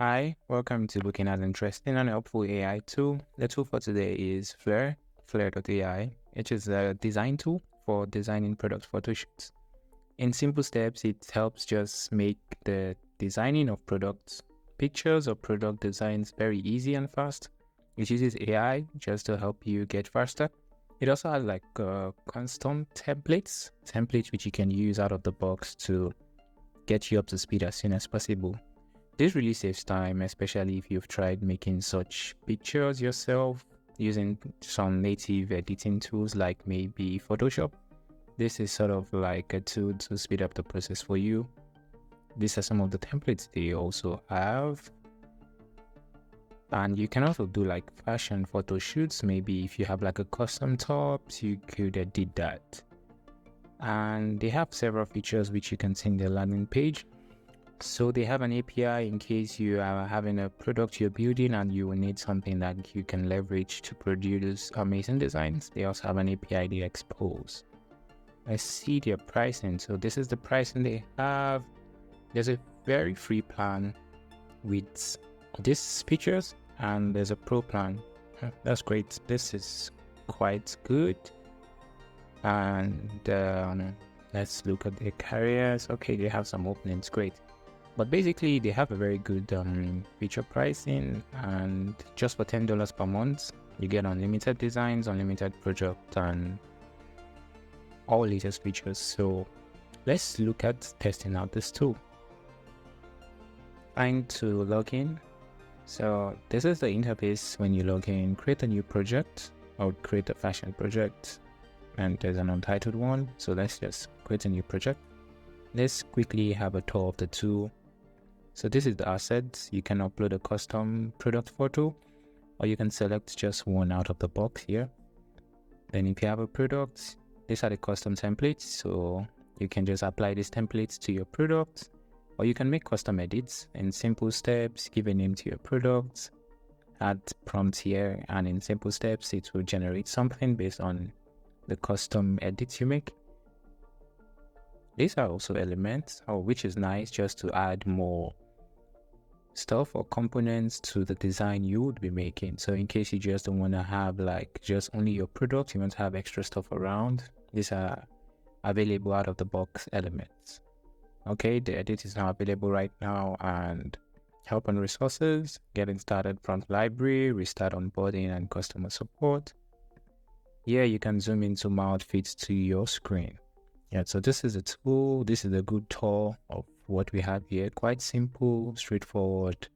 Hi, welcome to looking at interesting and helpful AI tool. The tool for today is flair.ai, which is a design tool for designing product photo shoots. In simple steps, it helps just make the designing of products, pictures or product designs very easy and fast. It uses AI just to help you get faster. It also has like custom templates which you can use out of the box to get you up to speed as soon as possible. This really saves time, especially if you've tried making such pictures yourself using some native editing tools like maybe Photoshop. This is sort of like a tool to speed up the process for you. These are some of the templates they also have. And you can also do like fashion photo shoots. Maybe if you have like a custom tops, you could edit that. And they have several features which you can see in the landing page. So they have an API in case you are having a product you're building and you will need something that you can leverage to produce amazing designs. They also have an API they expose. I see their pricing. So this is the pricing they have. There's a very free plan with these features and there's a pro plan. That's great. This is quite good. And let's look at their carriers. Okay, they have some openings. Great. But basically, they have a very good feature pricing, and just for $10 per month, you get unlimited designs, unlimited project, and all latest features. So let's look at testing out this tool. Trying to log in. So this is the interface when you log in. Create a new project. I would create a fashion project, and there's an untitled one. So let's just create a new project. Let's quickly have a tour of the tool. So this is the assets. You can upload a custom product photo, or you can select just one out of the box here. Then if you have a product, these are the custom templates. So you can just apply these templates to your product, or you can make custom edits in simple steps, give a name to your product, add prompts here, and in simple steps, it will generate something based on the custom edits you make. These are also elements, which is nice just to add more stuff or components to the design you would be making. So in case you just don't want to have like just only your product, you want to have extra stuff around, these are available out of the box elements. Okay, the edit is now available right now, and help and resources, getting started prompt library, restart onboarding and customer support. Here you can zoom into more outfits to your screen. Yeah, so this is a tool. This is a good tour of what we have here. Quite simple, straightforward.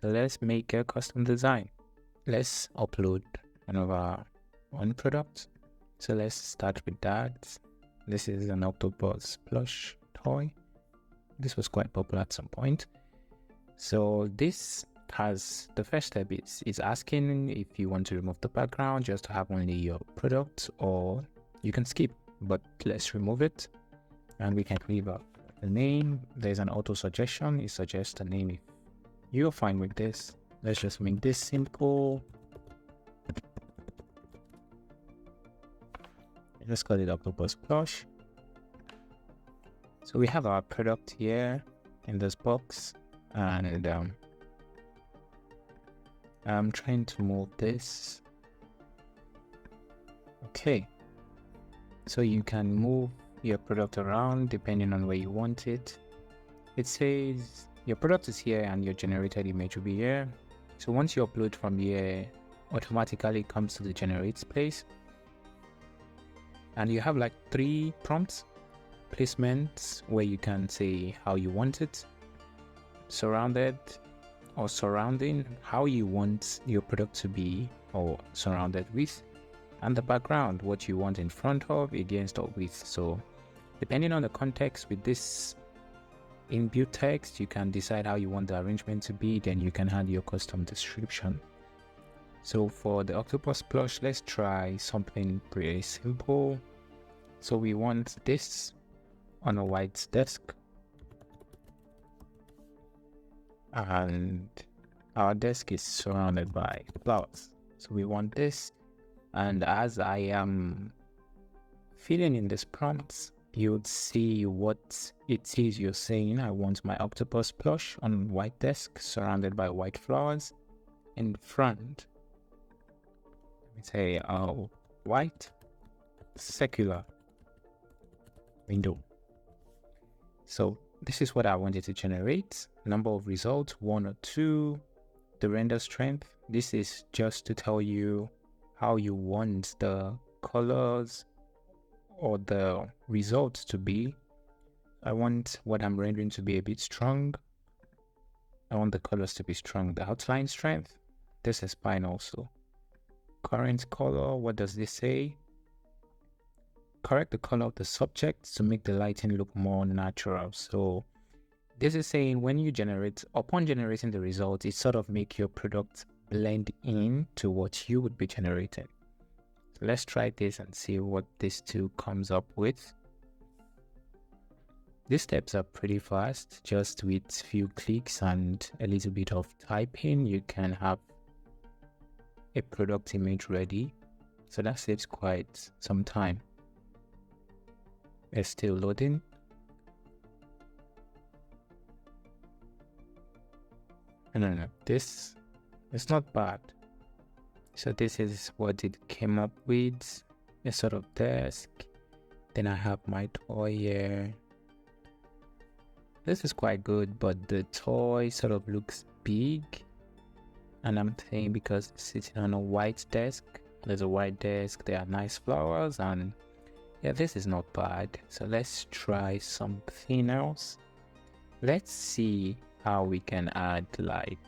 So let's make a custom design. Let's upload one of our own products. So let's start with that. This is an octopus plush toy. This was quite popular at some point. So this has the first step is asking if you want to remove the background just to have only your product, or you can skip. But let's remove it, and we can leave out the name. There's an auto suggestion. It suggests a name if you're fine with this. Let's just make this simple. Let's call it octopus plush. So we have our product here in this box, and I'm trying to move this. Okay. So you can move your product around depending on where you want it. It says your product is here and your generated image will be here. So once you upload from here, automatically it comes to the generates place. And you have like 3 prompts, placements where you can say how you want it, surrounded or surrounding, how you want your product to be or surrounded with, and the background, what you want in front of, against, or with. So depending on the context with this inbuilt text, you can decide how you want the arrangement to be, then you can add your custom description. So for the octopus plush, let's try something pretty simple. So we want this on a white desk, and our desk is surrounded by flowers. So we want this. And as I am filling in these prompts, you would see what it is you're saying. I want my octopus plush on white desk surrounded by white flowers. In front, let me say white circular window. So this is what I wanted to generate. Number of results, 1 or 2. The render strength, this is just to tell you how you want the colors or the results to be. I want what I'm rendering to be a bit strong. I want the colors to be strong. The outline strength, this is fine also. Current color, what does this say? Correct the color of the subject to make the lighting look more natural. So this is saying when you generate, upon generating the results, it sort of make your product blend in to what you would be generating. So let's try this and see what this tool comes up with. These steps are pretty fast. Just with few clicks and a little bit of typing, you can have a product image ready. So that saves quite some time. It's still loading. No, this is not bad. So this is what it came up with, a sort of desk. Then I have my toy here. This is quite good, but the toy sort of looks big. And I'm saying because it's sitting on a white desk, there's a white desk, there are nice flowers, and yeah, this is not bad. So let's try something else. Let's see how we can add like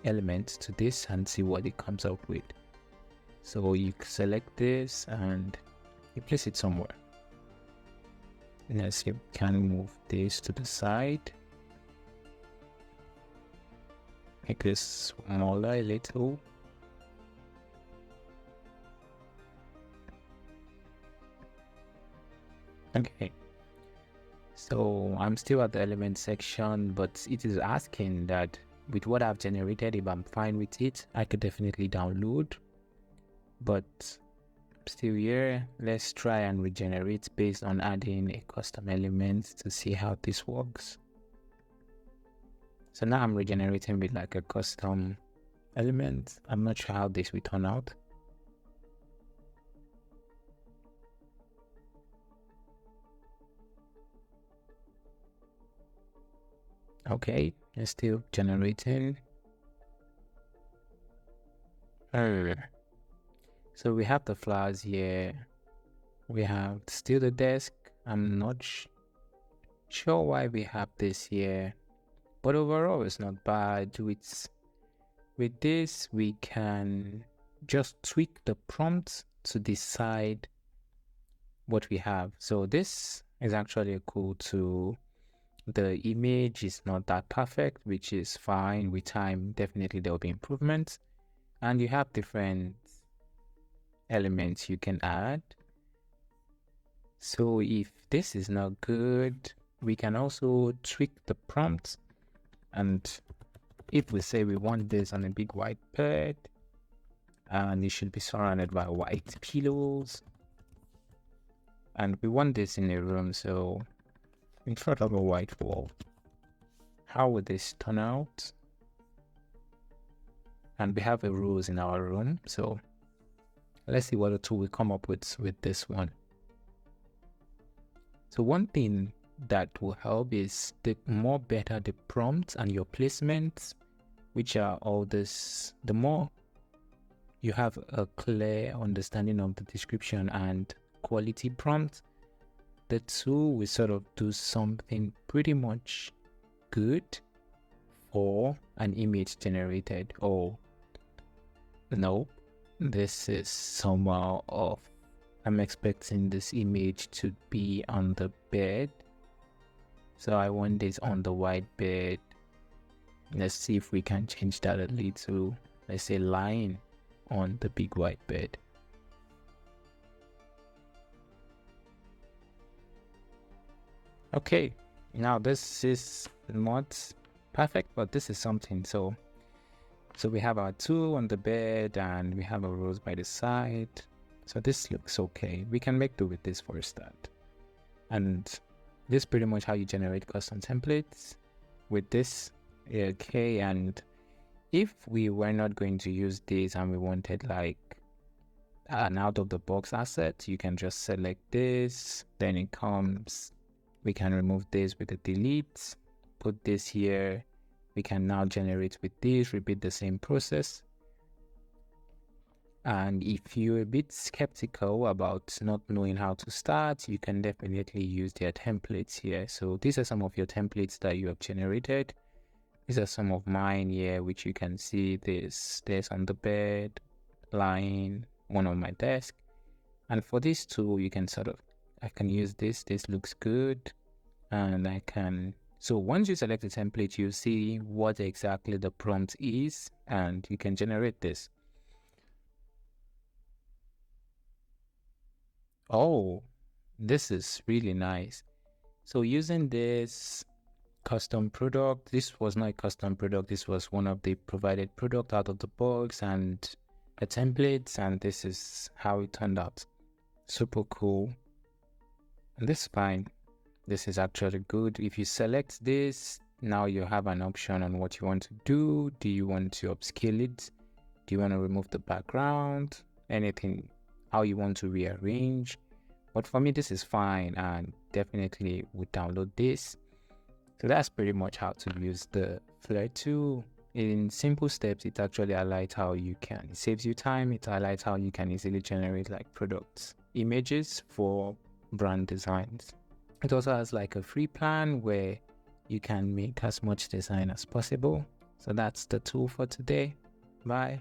elements to this and see what it comes up with. So you select this and you place it somewhere. Let's see, we can move this to the side. Make this smaller a little. Okay. So I'm still at the element section, but it is asking that with what I've generated, if I'm fine with it, I could definitely download. But still here, let's try and regenerate based on adding a custom element to see how this works. So now I'm regenerating with like a custom element. I'm not sure how this will turn out. Okay, it's still generating. So we have the flowers here. We have still the desk. I'm not sure why we have this here, but overall it's not bad. With this, we can just tweak the prompt to decide what we have. So this is actually a cool tool. The image is not that perfect, which is fine. With time, definitely there will be improvements. And you have different elements you can add. So if this is not good, we can also tweak the prompt. And if we say we want this on a big white bed, and it should be surrounded by white pillows, and we want this in a room, so in front of a white wall, how would this turn out? And we have a rose in our room, so let's see what the tool we come up with this one. So one thing that will help is the more better the prompts and your placements, which are all this, the more you have a clear understanding of the description and quality prompt, the tool will sort of do something pretty much good for an image generated. Oh no, this is somehow off. I'm expecting this image to be on the bed, so I want this on the white bed. Let's see if we can change that a little. Let's say lying on the big white bed. Okay, now this is not perfect, but this is something. So we have our tool on the bed and we have a rose by the side. So this looks okay. We can make do with this for a start. And this is pretty much how you generate custom templates with this. Okay, and if we were not going to use this and we wanted like an out of the box asset, you can just select this, then it comes, we can remove this with the delete, put this here, we can now generate with this, repeat the same process. And if you're a bit skeptical about not knowing how to start, you can definitely use their templates here. So these are some of your templates that you have generated. These are some of mine here, which you can see there's on the bed, lying, one on my desk. And for this tool, you can I can use this looks good, and I can, so once you select a template, you see what exactly the prompt is, and you can generate this. Oh, this is really nice. So using this custom product, this was not a custom product, this was one of the provided product out of the box and a template, and this is how it turned out. Super cool. And this is fine. This is actually good. If you select this, now you have an option on what you want to do. Do you want to upscale it? Do you want to remove the background? Anything, how you want to rearrange? But for me, this is fine, and definitely would download this. So that's pretty much how to use the Flair tool. In simple steps, it actually highlights how you can, it saves you time, it highlights how you can easily generate like products, images for brand designs. It also has like a free plan where you can make as much design as possible. So that's the tool for today. Bye.